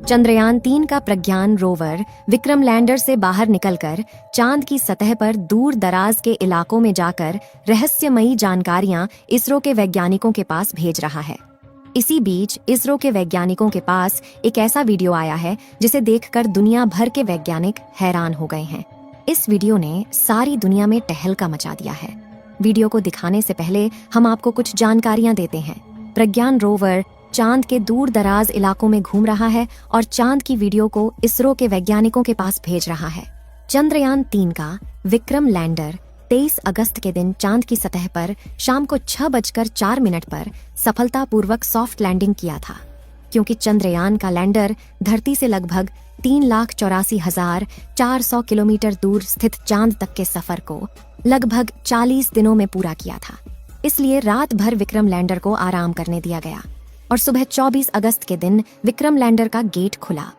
चंद्रयान-3 का प्रज्ञान rover Vikram lander से बाहर निकलकर चांद की सतह पर दूर दराज के इलाकों में जाकर रहस्यमयी जानकारियां इसरो के वैज्ञानिकों के पास भेज रहा है। इसी बीच इसरो के वैज्ञानिकों के पास एक ऐसा वीडियो आया है जिसे देखकर दुनिया भर के वैज्ञानिक हैरान हो गए हैं। इस वीडियो ने सारी दुनिया में तहलका मचा दिया है। वीडियो को दिखाने से पहले हम आपको कुछ जानकारियां देते हैं। प्रज्ञान रोवर चांद के दूर दराज इलाकों में घूम रहा है और चांद की वीडियो को इसरो के वैज्ञानिकों के पास भेज रहा है। चंद्रयान-3 का विक्रम लैंडर 23 अगस्त के दिन चांद की सतह पर शाम को 6:04 पर सफलतापूर्वक सॉफ्ट लैंडिंग किया था। क्योंकि चंद्रयान का लैंडर धरती से लगभग 3,84,400 किलोमीटर दूर स्थित चांद तक के सफर को लगभग 40 दिनों में पूरा किया था, इसलिए रात भर विक्रम लैंडर को आराम करने दिया गया और सुबह 24 अगस्त के दिन विक्रम लैंडर का गेट खुला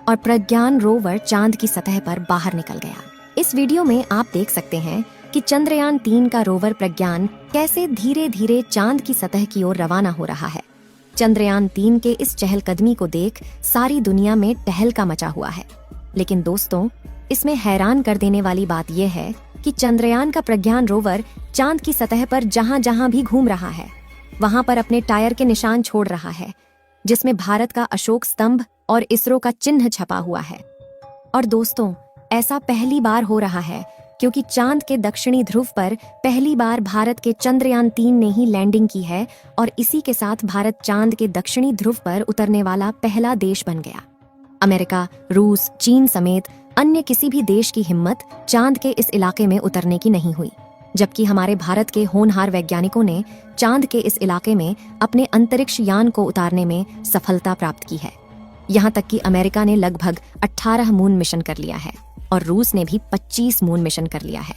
और प्रज्ञान रोवर चांद की सतह पर बाहर निकल गया। इस वीडियो में आप देख सकते हैं कि चंद्रयान-3 का रोवर प्रज्ञान कैसे धीरे धीरे चांद की सतह की ओर रवाना हो रहा है। चंद्रयान-3 के इस चहलकदमी को देख सारी दुनिया में तहलका मचा हुआ है। लेकिन दोस्तों, इसमें हैरान कर देने वाली बात यह है कि चंद्रयान का प्रज्ञान रोवर चांद की सतह पर जहां जहां भी घूम रहा है वहां पर अपने टायर के निशान छोड़ रहा है, जिसमें भारत का अशोक स्तंभ और इसरो का चिन्ह छपा हुआ है। और दोस्तों, ऐसा पहली बार हो रहा है क्योंकि चांद के दक्षिणी ध्रुव पर पहली बार भारत के चंद्रयान-3 ने ही लैंडिंग की है और इसी के साथ भारत चांद के दक्षिणी ध्रुव पर उतरने वाला पहला देश बन गया। अमेरिका, रूस, चीन समेत अन्य किसी भी देश की हिम्मत चांद के इस इलाके में उतरने की नहीं हुई, जबकि हमारे भारत के होनहार वैज्ञानिकों ने चांद के इस इलाके में अपने अंतरिक्ष यान को उतारने में सफलता प्राप्त की है। यहाँ तक कि अमेरिका ने लगभग 18 मून मिशन कर लिया है और रूस ने भी 25 मून मिशन कर लिया है।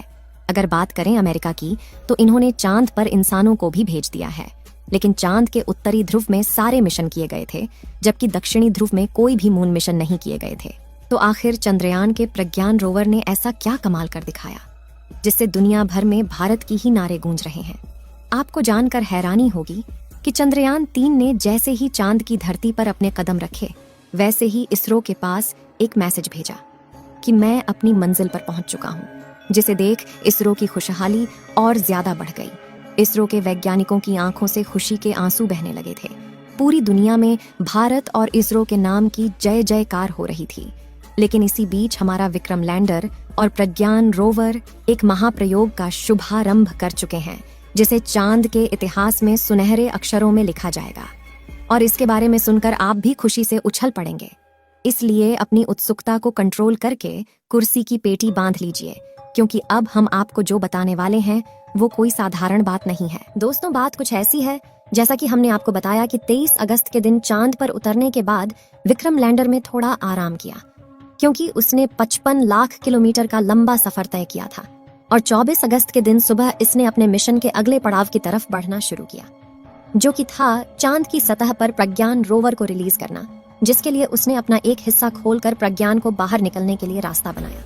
अगर बात करें अमेरिका की, तो इन्होंने चांद पर इंसानों को भी भेज दिया है, लेकिन चांद के उत्तरी ध्रुव में सारे मिशन किए गए थे, जबकि दक्षिणी ध्रुव में कोई भी मून मिशन नहीं किए गए थे। तो आखिर चंद्रयान के प्रज्ञान रोवर ने ऐसा क्या कमाल कर दिखाया जिससे दुनिया भर में भारत की ही नारे गूंज रहे हैं। आपको जानकर हैरानी होगी कि चंद्रयान-3 ने जैसे ही चांद की धरती पर अपने कदम रखे, वैसे ही इसरो के पास एक मैसेज भेजा कि मैं अपनी मंजिल पर पहुंच चुका हूं, जिसे देख इसरो की खुशहाली और ज्यादा बढ़ गई। इसरो के वैज्ञानिकों की आंखों से खुशी के आंसू बहने लगे थे। पूरी दुनिया में भारत और इसरो के नाम की जय जयकार हो रही थी। लेकिन इसी बीच हमारा विक्रम लैंडर और प्रज्ञान रोवर एक महाप्रयोग का शुभारंभ कर चुके हैं, जिसे चांद के इतिहास में सुनहरे अक्षरों में लिखा जाएगा। और इसके बारे में सुनकर आप भी खुशी से उछल पड़ेंगे। इसलिए अपनी उत्सुकता को कंट्रोल करके कुर्सी की पेटी बांध लीजिए, क्योंकि अब हम आपको जो बताने वाले हैं वो कोई साधारण बात नहीं है। दोस्तों, बात कुछ ऐसी है जैसा कि हमने आपको बताया कि 23 अगस्त के दिन चांद पर उतरने के बाद विक्रम लैंडर में थोड़ा आराम किया, क्योंकि उसने 55 लाख किलोमीटर का लंबा सफर तय किया था और 24 अगस्त के दिन सुबह इसने अपने मिशन के अगले पड़ाव की तरफ बढ़ना शुरू किया, जो कि था चांद की सतह पर प्रज्ञान रोवर को रिलीज करना, जिसके लिए उसने अपना एक हिस्सा खोलकर प्रज्ञान को बाहर निकलने के लिए रास्ता बनाया।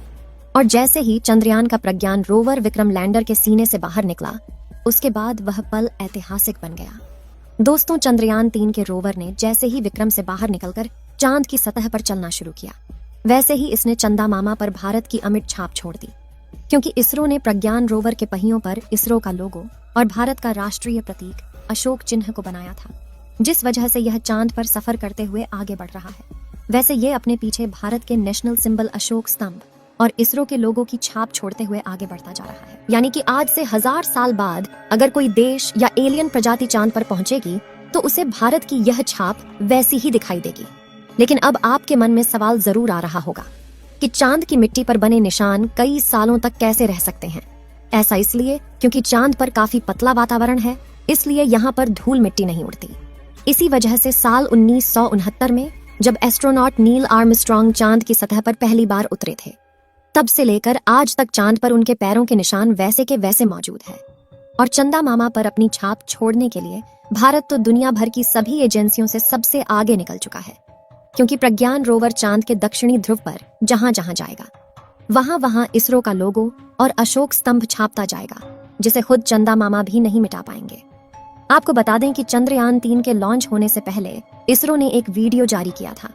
और जैसे ही चंद्रयान का प्रज्ञान रोवर विक्रम लैंडर के सीने से बाहर निकला, उसके बाद वह पल ऐतिहासिक बन गया। दोस्तों, चंद्रयान-3 के रोवर ने जैसे ही विक्रम से बाहर निकलकर चांद की सतह पर चलना शुरू किया, वैसे ही इसने चंदा मामा पर भारत की अमिट छाप छोड़ दी, क्योंकि इसरो ने प्रज्ञान रोवर के पहियों पर इसरो का लोगो और भारत का राष्ट्रीय प्रतीक अशोक चिन्ह को बनाया था, जिस वजह से यह चांद पर सफर करते हुए आगे बढ़ रहा है। वैसे ये अपने पीछे भारत के नेशनल सिंबल अशोक स्तंभ और इसरो के लोगो की छाप छोड़ते हुए आगे बढ़ता जा रहा है। यानी कि आज से 1000 साल बाद अगर कोई देश या एलियन प्रजाति चांद पर पहुंचेगी तो उसे भारत की यह छाप वैसी ही दिखाई देगी। लेकिन अब आपके मन में सवाल जरूर आ रहा होगा कि चांद की मिट्टी पर बने निशान कई सालों तक कैसे रह सकते हैं। ऐसा इसलिए क्योंकि चांद पर काफी पतला वातावरण है, इसलिए यहाँ पर धूल मिट्टी नहीं उड़ती। इसी वजह से साल 1969 में जब एस्ट्रोनॉट नील आर्मस्ट्रॉन्ग चांद की सतह पर पहली बार उतरे थे, तब से लेकर आज तक चांद पर उनके पैरों के निशान वैसे के वैसे मौजूद है। और चंदा मामा पर अपनी छाप छोड़ने के लिए भारत तो दुनिया भर की सभी एजेंसियों से सबसे आगे निकल चुका है, क्योंकि प्रज्ञान रोवर चांद के दक्षिणी ध्रुव पर जहां जहां जाएगा वहां वहां इसरो का लोगो और अशोक स्तंभ छापता जाएगा, जिसे खुद चंदा मामा भी नहीं मिटा पाएंगे। आपको बता दें कि चंद्रयान-3 के लॉन्च होने से पहले इसरो ने एक वीडियो जारी किया था,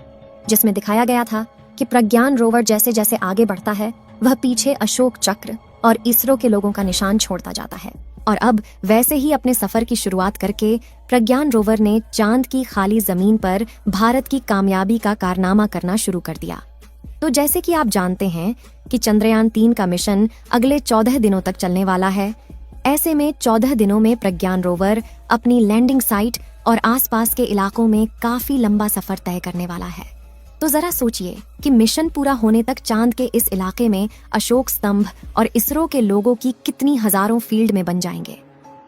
जिसमें दिखाया गया था कि प्रज्ञान रोवर जैसे जैसे आगे बढ़ता है वह पीछे अशोक चक्र और इसरो के लोगों का निशान छोड़ता जाता है। और अब वैसे ही अपने सफर की शुरुआत करके प्रज्ञान रोवर ने चांद की खाली जमीन पर भारत की कामयाबी का कारनामा करना शुरू कर दिया। तो जैसे कि आप जानते हैं कि चंद्रयान 3 का मिशन अगले 14 दिनों तक चलने वाला है। ऐसे में 14 दिनों में प्रज्ञान रोवर अपनी लैंडिंग साइट और आसपास के इलाकों में काफी लंबा सफर तय करने वाला है। तो जरा सोचिए कि मिशन पूरा होने तक चांद के इस इलाके में अशोक स्तंभ और इसरो के लोगों की कितनी हजारों फील्ड में बन जाएंगे।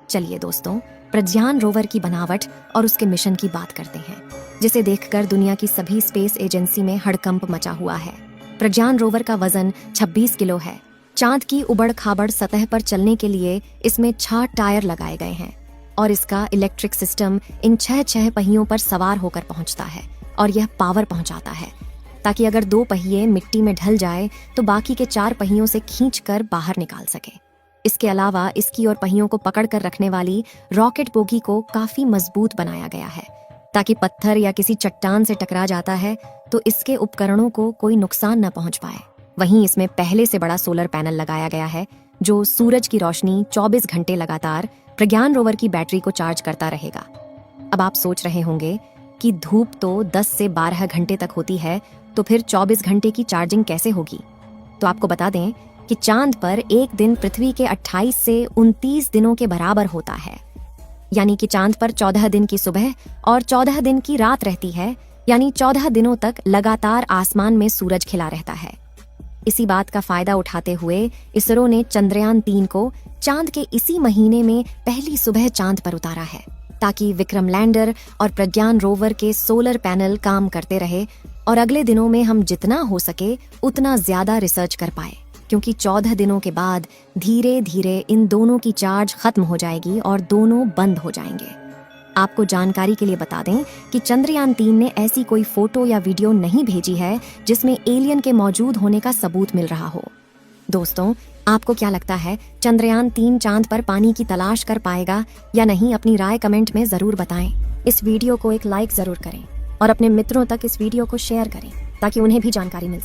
चलिए दोस्तों, प्रज्ञान रोवर की बनावट और उसके मिशन की बात करते हैं, जिसे देखकर दुनिया की सभी स्पेस एजेंसी में हड़कंप मचा हुआ है। प्रज्ञान रोवर का वजन 26 किलो है। चांद की उबड़ खाबड़ सतह पर चलने के लिए इसमें 6 टायर लगाए गए हैं और इसका इलेक्ट्रिक सिस्टम इन 6 पहियों पर सवार होकर पहुंचता है और यह पावर पहुंचाता है ताकि अगर 2 पहिए मिट्टी में ढल जाए तो बाकी के 4 पहियों से खींचकर बाहर निकाल सके। इसके अलावा इसकी और पहियों को पकड़ कर रखने वाली रॉकेट बोगी को काफी मजबूत बनाया गया है ताकि पत्थर या किसी चट्टान से टकरा जाता है तो इसके उपकरणों को कोई नुकसान न पहुंच पाए। वहीं इसमें पहले से बड़ा सोलर पैनल लगाया गया है जो सूरज की रोशनी 24 घंटे लगातार प्रज्ञान रोवर की बैटरी को चार्ज करता रहेगा। अब आप सोच रहे होंगे कि धूप तो 10 से 12 घंटे तक होती है, तो फिर 24 घंटे की चार्जिंग कैसे होगी? तो आपको बता दें कि चांद पर एक दिन पृथ्वी के 28 से 29 दिनों के बराबर होता है। यानी कि चांद पर 14 दिन की सुबह और 14 दिन की रात रहती है, यानी 14 दिनों तक लगातार आसमान में सूरज खिला रहता है। इसी बात का फायदा उठाते हुए इसरो ने चंद्रयान 3 को चांद के इसी महीने में पहली सुबह चांद पर उतारा है ताकि विक्रम लैंडर और प्रज्ञान रोवर के सोलर पैनल काम करते रहे और अगले दिनों में हम जितना हो सके उतना ज्यादा रिसर्च कर पाए, क्योंकि 14 दिनों के बाद धीरे धीरे इन दोनों की चार्ज खत्म हो जाएगी और दोनों बंद हो जाएंगे। आपको जानकारी के लिए बता दें कि चंद्रयान 3 ने ऐसी कोई फोटो या वीडियो नहीं भेजी है जिसमें एलियन के मौजूद होने का सबूत मिल रहा हो। दोस्तों, आपको क्या लगता है, चंद्रयान 3 चांद पर पानी की तलाश कर पाएगा या नहीं? अपनी राय कमेंट में जरूर बताएं। इस वीडियो को एक लाइक जरूर करें और अपने मित्रों तक इस वीडियो को शेयर करें ताकि उन्हें भी जानकारी मिल सके।